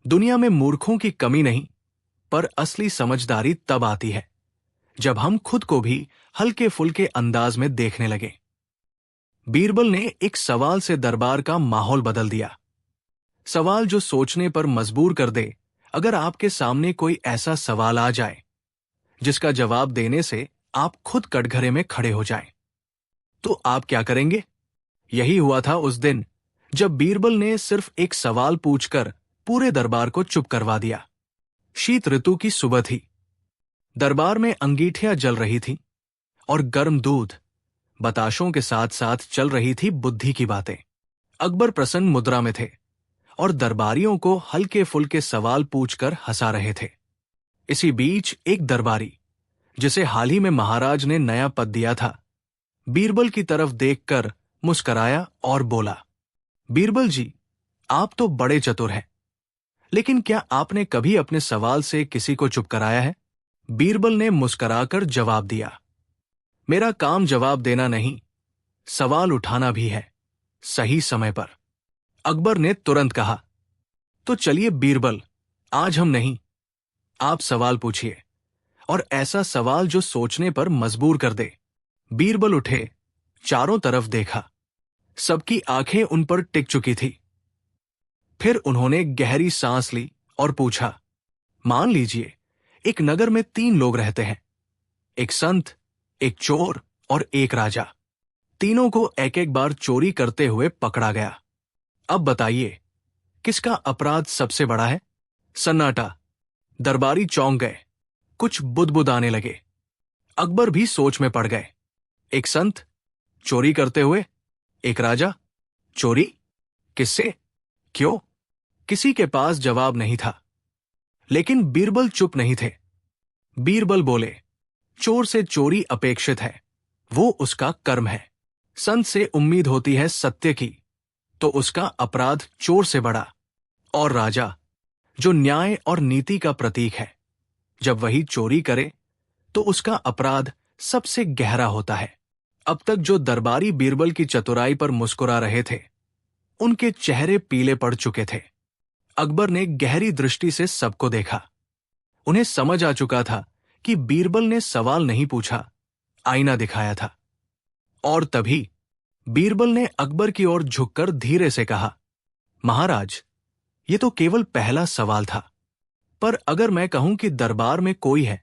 Speaker 1: दुनिया में मूर्खों की कमी नहीं, पर असली समझदारी तब आती है जब हम खुद को भी हल्के फुल्के अंदाज में देखने लगे। बीरबल ने एक सवाल से दरबार का माहौल बदल दिया। सवाल जो सोचने पर मजबूर कर दे। अगर आपके सामने कोई ऐसा सवाल आ जाए जिसका जवाब देने से आप खुद कटघरे में खड़े हो जाएं, तो आप क्या करेंगे? यही हुआ था उस दिन जब बीरबल ने सिर्फ एक सवाल पूछकर पूरे दरबार को चुप करवा दिया। शीत ऋतु की सुबह थी। दरबार में अंगीठियां जल रही थीं और गर्म दूध, बताशों के साथ साथ चल रही थी बुद्धि की बातें। अकबर प्रसन्न मुद्रा में थे और दरबारियों को हल्के फुल्के सवाल पूछकर हंसा रहे थे। इसी बीच एक दरबारी, जिसे हाल ही में महाराज ने नया पद दिया था, बीरबल की तरफ देखकर मुस्कराया और बोला, बीरबल जी, आप तो बड़े चतुर हैं, लेकिन क्या आपने कभी अपने सवाल से किसी को चुप कराया है? बीरबल ने मुस्कराकर जवाब दिया, मेरा काम जवाब देना नहीं, सवाल उठाना भी है, सही समय पर। अकबर ने तुरंत कहा, तो चलिए बीरबल, आज हम नहीं, आप सवाल पूछिए, और ऐसा सवाल जो सोचने पर मजबूर कर दे। बीरबल उठे, चारों तरफ देखा। सबकी आंखें उन पर टिक चुकी थी। फिर उन्होंने गहरी सांस ली और पूछा, मान लीजिए एक नगर में 3 लोग रहते हैं, एक संत, एक चोर और एक राजा। तीनों को एक एक बार चोरी करते हुए पकड़ा गया। अब बताइए, किसका अपराध सबसे बड़ा है? सन्नाटा। दरबारी चौंक गए, कुछ बुदबुदाने लगे। अकबर भी सोच में पड़ गए। एक संत चोरी करते हुए, एक राजा चोरी, किससे, क्यों? किसी के पास जवाब नहीं था। लेकिन बीरबल चुप नहीं थे। बीरबल बोले, चोर से चोरी अपेक्षित है, वो उसका कर्म है। संत से उम्मीद होती है सत्य की, तो उसका अपराध चोर से बड़ा। और राजा, जो न्याय और नीति का प्रतीक है, जब वही चोरी करे तो उसका अपराध सबसे गहरा होता है। अब तक जो दरबारी बीरबल की चतुराई पर मुस्कुरा रहे थे, उनके चेहरे पीले पड़ चुके थे। अकबर ने गहरी दृष्टि से सबको देखा। उन्हें समझ आ चुका था कि बीरबल ने सवाल नहीं पूछा, आईना दिखाया था। और तभी बीरबल ने अकबर की ओर झुककर धीरे से कहा, महाराज, ये तो केवल पहला सवाल था, पर अगर मैं कहूं कि दरबार में कोई है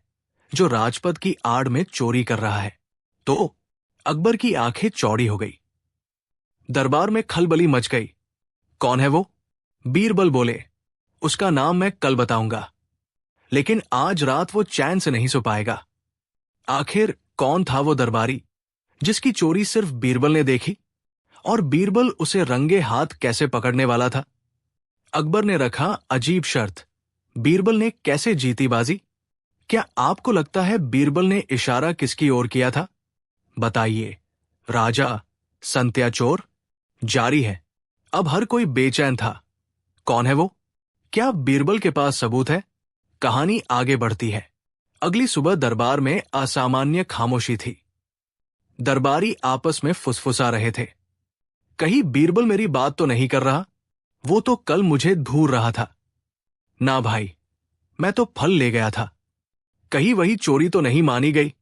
Speaker 1: जो राजपद की आड़ में चोरी कर रहा है, तो अकबर की आंखें चौड़ी हो गई। दरबार में खलबली मच गई। कौन है वो? बीरबल बोले, उसका नाम मैं कल बताऊंगा, लेकिन आज रात वो चैन से नहीं सो पाएगा। आखिर कौन था वो दरबारी जिसकी चोरी सिर्फ बीरबल ने देखी, और बीरबल उसे रंगे हाथ कैसे पकड़ने वाला था? अकबर ने रखा अजीब शर्त। बीरबल ने कैसे जीती बाजी? क्या आपको लगता है बीरबल ने इशारा किसकी ओर किया था? बताइए, राजा, संत या चोर? जारी है। अब हर कोई बेचैन था। कौन है वो? क्या बीरबल के पास सबूत है? कहानी आगे बढ़ती है। अगली सुबह दरबार में असामान्य खामोशी थी। दरबारी आपस में फुसफुसा रहे थे। कहीं बीरबल मेरी बात तो नहीं कर रहा? वो तो कल मुझे घूर रहा था। ना भाई, मैं तो फल ले गया था। कहीं वही चोरी तो नहीं मानी गई?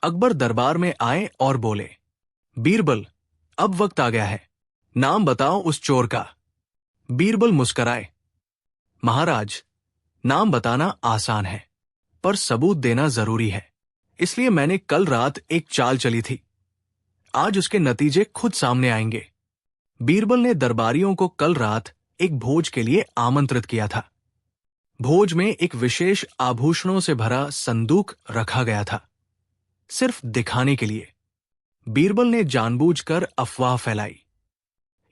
Speaker 1: अकबर दरबार में आए और बोले, बीरबल, अब वक्त आ गया है, नाम बताओ उस चोर का। बीरबल मुस्कराए, महाराज, नाम बताना आसान है, पर सबूत देना जरूरी है। इसलिए मैंने कल रात एक चाल चली थी। आज उसके नतीजे खुद सामने आएंगे। बीरबल ने दरबारियों को कल रात एक भोज के लिए आमंत्रित किया था। भोज में एक विशेष आभूषणों से भरा संदूक रखा गया था, सिर्फ दिखाने के लिए। बीरबल ने जानबूझकर अफवाह फैलाई,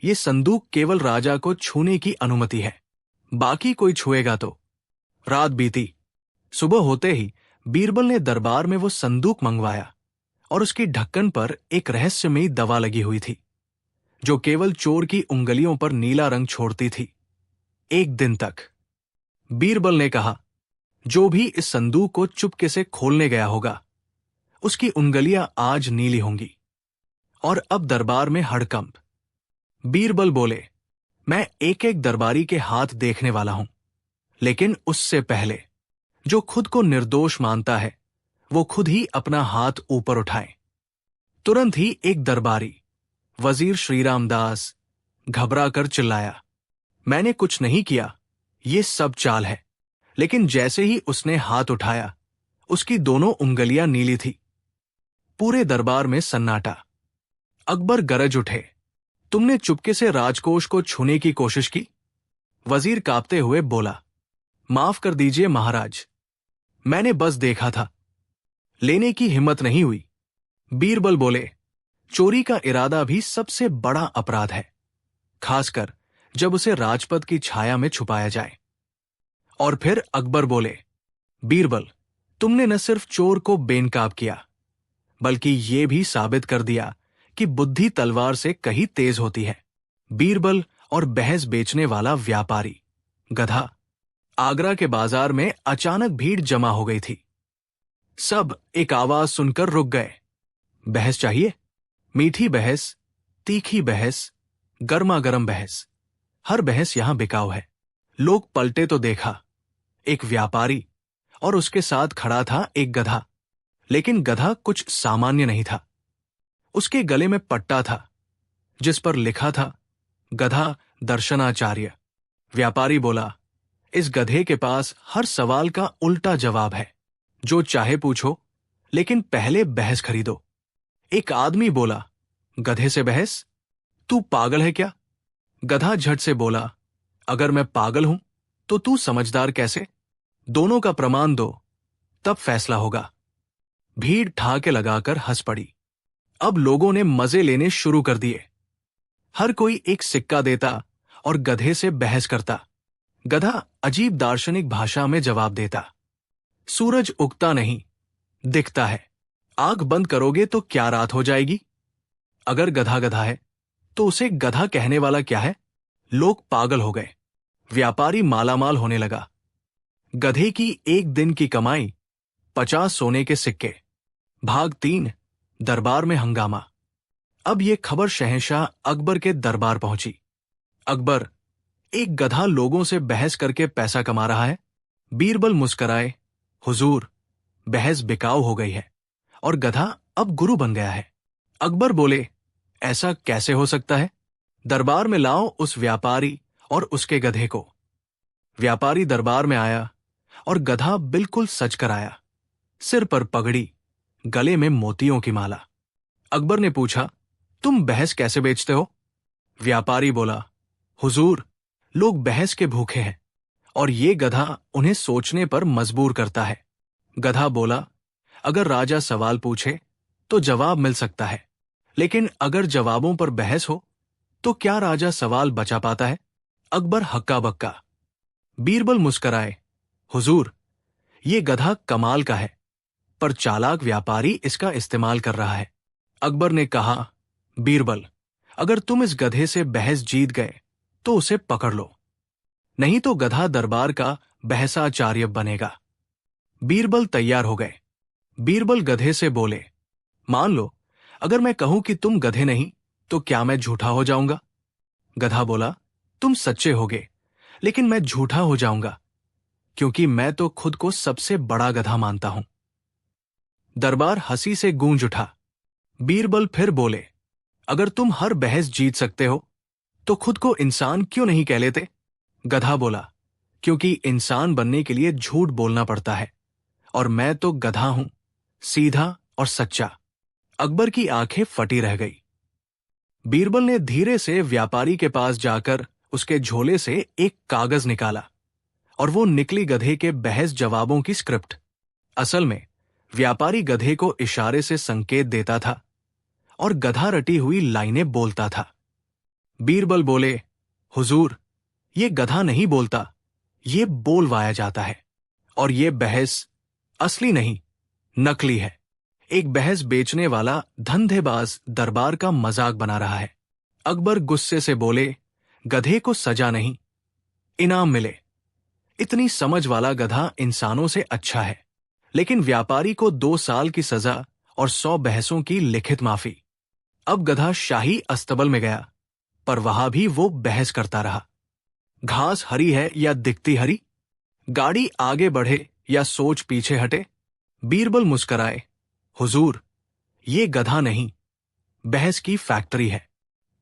Speaker 1: ये संदूक केवल राजा को छूने की अनुमति है, बाकी कोई छुएगा तो। रात बीती। सुबह होते ही बीरबल ने दरबार में वो संदूक मंगवाया और उसकी ढक्कन पर एक रहस्यमयी दवा लगी हुई थी, जो केवल चोर की उंगलियों पर नीला रंग छोड़ती थी, 1 दिन तक। बीरबल ने कहा, जो भी इस संदूक को चुपके से खोलने गया होगा, उसकी उंगलियां आज नीली होंगी। और अब दरबार में हड़कंप। बीरबल बोले, मैं एक एक दरबारी के हाथ देखने वाला हूं, लेकिन उससे पहले जो खुद को निर्दोष मानता है वो खुद ही अपना हाथ ऊपर उठाए। तुरंत ही एक दरबारी, वजीर श्रीराम दास, घबरा कर चिल्लाया, मैंने कुछ नहीं किया, ये सब चाल है। लेकिन जैसे ही उसने हाथ उठाया, उसकी दोनों उंगलियां नीली थी। पूरे दरबार में सन्नाटा। अकबर गरज उठे, तुमने चुपके से राजकोष को छूने की कोशिश की? वजीर कांपते हुए बोला, माफ कर दीजिए महाराज, मैंने बस देखा था, लेने की हिम्मत नहीं हुई। बीरबल बोले, चोरी का इरादा भी सबसे बड़ा अपराध है, खासकर जब उसे राजपद की छाया में छुपाया जाए। और फिर अकबर बोले, बीरबल, तुमने न सिर्फ चोर को बेनकाब किया, बल्कि ये भी साबित कर दिया कि बुद्धि तलवार से कहीं तेज होती है। बीरबल और बहस बेचने वाला व्यापारी, गधा। आगरा के बाजार में अचानक भीड़ जमा हो गई थी। सब एक आवाज सुनकर रुक गए। बहस चाहिए? मीठी बहस, तीखी बहस, गर्मा गर्म बहस, हर बहस यहां बिकाऊ है। लोग पलटे तो देखा, एक व्यापारी और उसके साथ खड़ा था एक गधा। लेकिन गधा कुछ सामान्य नहीं था। उसके गले में पट्टा था जिस पर लिखा था, गधा दर्शनाचार्य। व्यापारी बोला, इस गधे के पास हर सवाल का उल्टा जवाब है, जो चाहे पूछो, लेकिन पहले बहस खरीदो। एक आदमी बोला, गधे से बहस? तू पागल है क्या? गधा झट से बोला, अगर मैं पागल हूं तो तू समझदार कैसे? दोनों का प्रमाण दो, तब फैसला होगा। भीड़ ठहाके लगाकर हंस पड़ी। अब लोगों ने मजे लेने शुरू कर दिए। हर कोई एक सिक्का देता और गधे से बहस करता। गधा अजीब दार्शनिक भाषा में जवाब देता, सूरज उगता नहीं, दिखता है। आंख बंद करोगे तो क्या रात हो जाएगी? अगर गधा गधा है तो उसे गधा कहने वाला क्या है? लोग पागल हो गए। व्यापारी मालामाल होने लगा। गधे की एक दिन की कमाई 50 सोने के सिक्के। भाग 3। दरबार में हंगामा। अब यह खबर शहंशाह अकबर के दरबार पहुंची। अकबर, एक गधा लोगों से बहस करके पैसा कमा रहा है। बीरबल मुस्कराए, हुजूर, बहस बिकाऊ हो गई है और गधा अब गुरु बन गया है। अकबर बोले, ऐसा कैसे हो सकता है? दरबार में लाओ उस व्यापारी और उसके गधे को। व्यापारी दरबार में आया और गधा बिल्कुल सज कर आया, सिर पर पगड़ी, गले में मोतियों की माला। अकबर ने पूछा, तुम बहस कैसे बेचते हो? व्यापारी बोला, हुजूर, लोग बहस के भूखे हैं और ये गधा उन्हें सोचने पर मजबूर करता है। गधा बोला, अगर राजा सवाल पूछे तो जवाब मिल सकता है, लेकिन अगर जवाबों पर बहस हो तो क्या राजा सवाल बचा पाता है? अकबर हक्का बक्का। बीरबल मुस्कराए, हुजूर, ये गधा कमाल का है, पर चालाक व्यापारी इसका इस्तेमाल कर रहा है। अकबर ने कहा, बीरबल, अगर तुम इस गधे से बहस जीत गए तो उसे पकड़ लो, नहीं तो गधा दरबार का बहसाचार्य बनेगा। बीरबल तैयार हो गए। बीरबल गधे से बोले, मान लो अगर मैं कहूं कि तुम गधे नहीं तो क्या मैं झूठा हो जाऊंगा? गधा बोला, तुम सच्चे होगे, लेकिन मैं झूठा हो जाऊंगा, क्योंकि मैं तो खुद को सबसे बड़ा गधा मानता हूं। दरबार हंसी से गूंज उठा। बीरबल फिर बोले, अगर तुम हर बहस जीत सकते हो तो खुद को इंसान क्यों नहीं कह लेते? गधा बोला, क्योंकि इंसान बनने के लिए झूठ बोलना पड़ता है, और मैं तो गधा हूं, सीधा और सच्चा। अकबर की आंखें फटी रह गई। बीरबल ने धीरे से व्यापारी के पास जाकर उसके झोले से एक कागज निकाला, और वो निकली गधे के बहस जवाबों की स्क्रिप्ट। असल में व्यापारी गधे को इशारे से संकेत देता था और गधा रटी हुई लाइनें बोलता था। बीरबल बोले, हुजूर, ये गधा नहीं बोलता, ये बोलवाया जाता है, और ये बहस असली नहीं, नकली है। एक बहस बेचने वाला धंधेबाज दरबार का मजाक बना रहा है। अकबर गुस्से से बोले, गधे को सजा नहीं, इनाम मिले। इतनी समझ वाला गधा इंसानों से अच्छा है। लेकिन व्यापारी को 2 साल की सजा और 100 बहसों की लिखित माफी। अब गधा शाही अस्तबल में गया, पर वहां भी वो बहस करता रहा। घास हरी है या दिखती हरी? गाड़ी आगे बढ़े या सोच पीछे हटे? बीरबल मुस्कराए, हुजूर, ये गधा नहीं, बहस की फैक्ट्री है।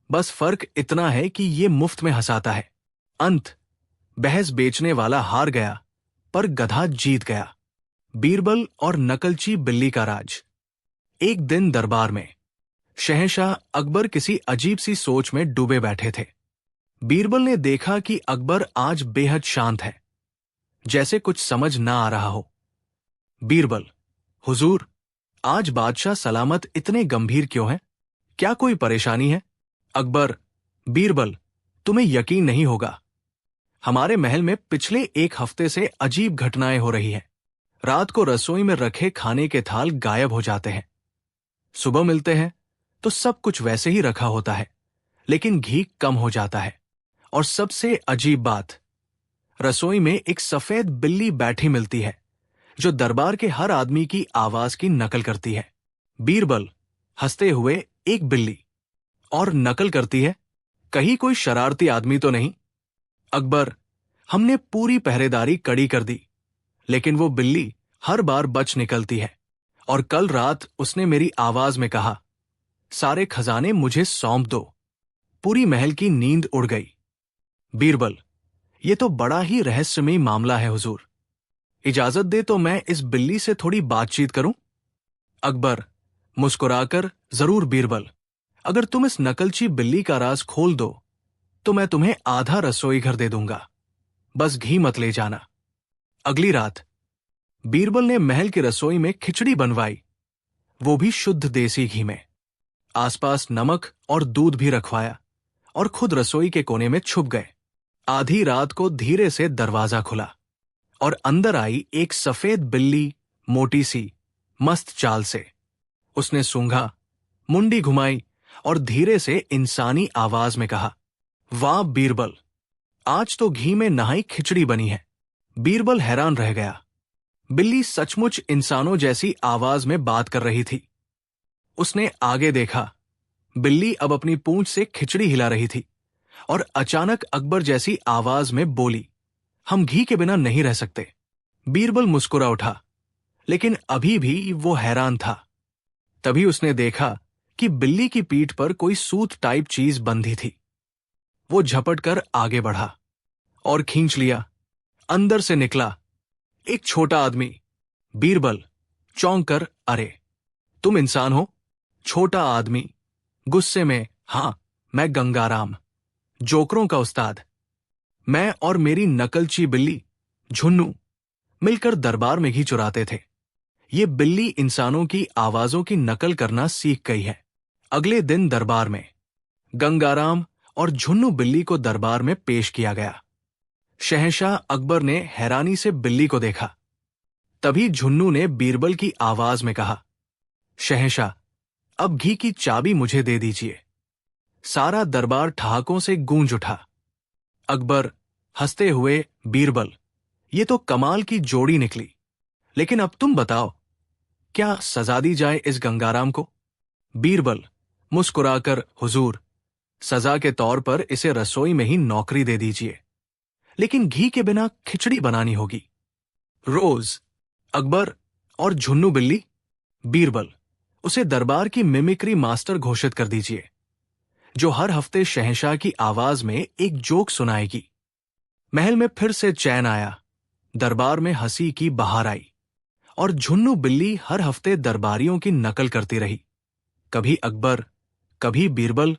Speaker 1: बस फर्क इतना है कि ये मुफ्त में हंसाता है। अंत, बहस बेचने वाला हार गया, पर गधा जीत गया। बीरबल और नकलची बिल्ली का राज। एक दिन दरबार में शहंशाह अकबर किसी अजीब सी सोच में डूबे बैठे थे। बीरबल ने देखा कि अकबर आज बेहद शांत है, जैसे कुछ समझ ना आ रहा हो। बीरबल, हुजूर, आज बादशाह सलामत इतने गंभीर क्यों हैं? क्या कोई परेशानी है? अकबर, बीरबल, तुम्हें यकीन नहीं होगा, हमारे महल में पिछले 1 हफ्ते से अजीब घटनाएं हो रही हैं। रात को रसोई में रखे खाने के थाल गायब हो जाते हैं। सुबह मिलते हैं तो सब कुछ वैसे ही रखा होता है, लेकिन घी कम हो जाता है। और सबसे अजीब बात, रसोई में एक सफेद बिल्ली बैठी मिलती है, जो दरबार के हर आदमी की आवाज की नकल करती है। बीरबल, हंसते हुए, एक बिल्ली और नकल करती है? कहीं कोई शरारती आदमी तो नहीं? अकबर, हमने पूरी पहरेदारी कड़ी कर दी, लेकिन वो बिल्ली हर बार बच निकलती है। और कल रात उसने मेरी आवाज में कहा, सारे खजाने मुझे सौंप दो। पूरी महल की नींद उड़ गई। बीरबल, ये तो बड़ा ही रहस्यमयी मामला है हुजूर। इजाजत दे तो मैं इस बिल्ली से थोड़ी बातचीत करूं? अकबर, मुस्कुराकर, जरूर बीरबल, अगर तुम इस नकलची बिल्ली का राज खोल दो तो मैं तुम्हें आधा रसोई घर दे दूंगा। बस घी मत ले जाना। अगली रात बीरबल ने महल की रसोई में खिचड़ी बनवाई, वो भी शुद्ध देसी घी में। आसपास नमक और दूध भी रखवाया और खुद रसोई के कोने में छुप गए। आधी रात को धीरे से दरवाजा खुला और अंदर आई एक सफेद बिल्ली, मोटी सी, मस्त चाल से। उसने सूंघा, मुंडी घुमाई और धीरे से इंसानी आवाज में कहा, वाह बीरबल, आज तो घी में नहाई खिचड़ी बनी है। बीरबल हैरान रह गया। बिल्ली सचमुच इंसानों जैसी आवाज में बात कर रही थी। उसने आगे देखा, बिल्ली अब अपनी पूंछ से खिचड़ी हिला रही थी और अचानक अकबर जैसी आवाज में बोली, हम घी के बिना नहीं रह सकते। बीरबल मुस्कुरा उठा, लेकिन अभी भी वो हैरान था। तभी उसने देखा कि बिल्ली की पीठ पर कोई सूत टाइप चीज बंधी थी। वो झपट कर आगे बढ़ा और खींच लिया। अंदर से निकला एक छोटा आदमी। बीरबल चौंक कर, अरे तुम इंसान हो? छोटा आदमी गुस्से में, हां, मैं गंगाराम, जोकरों का उस्ताद। मैं और मेरी नकलची बिल्ली झुन्नू मिलकर दरबार में घी चुराते थे। ये बिल्ली इंसानों की आवाजों की नकल करना सीख गई है। अगले दिन दरबार में गंगाराम और झुन्नू बिल्ली को दरबार में पेश किया गया। शहंशाह अकबर ने हैरानी से बिल्ली को देखा। तभी झुन्नू ने बीरबल की आवाज में कहा, शहंशाह, अब घी की चाबी मुझे दे दीजिए। सारा दरबार ठहाकों से गूंज उठा। अकबर हंसते हुए, बीरबल, ये तो कमाल की जोड़ी निकली, लेकिन अब तुम बताओ, क्या सजा दी जाए इस गंगाराम को? बीरबल मुस्कुराकर, हुजूर, सजा के तौर पर इसे रसोई में ही नौकरी दे दीजिए, लेकिन घी के बिना खिचड़ी बनानी होगी रोज। अकबर, और झुन्नू बिल्ली? बीरबल, उसे दरबार की मिमिक्री मास्टर घोषित कर दीजिए, जो हर हफ्ते शहंशाह की आवाज में एक जोक सुनाएगी। महल में फिर से चैन आया। दरबार में हंसी की बहार आई और झुन्नू बिल्ली हर हफ्ते दरबारियों की नकल करती रही। कभी अकबर, कभी बीरबल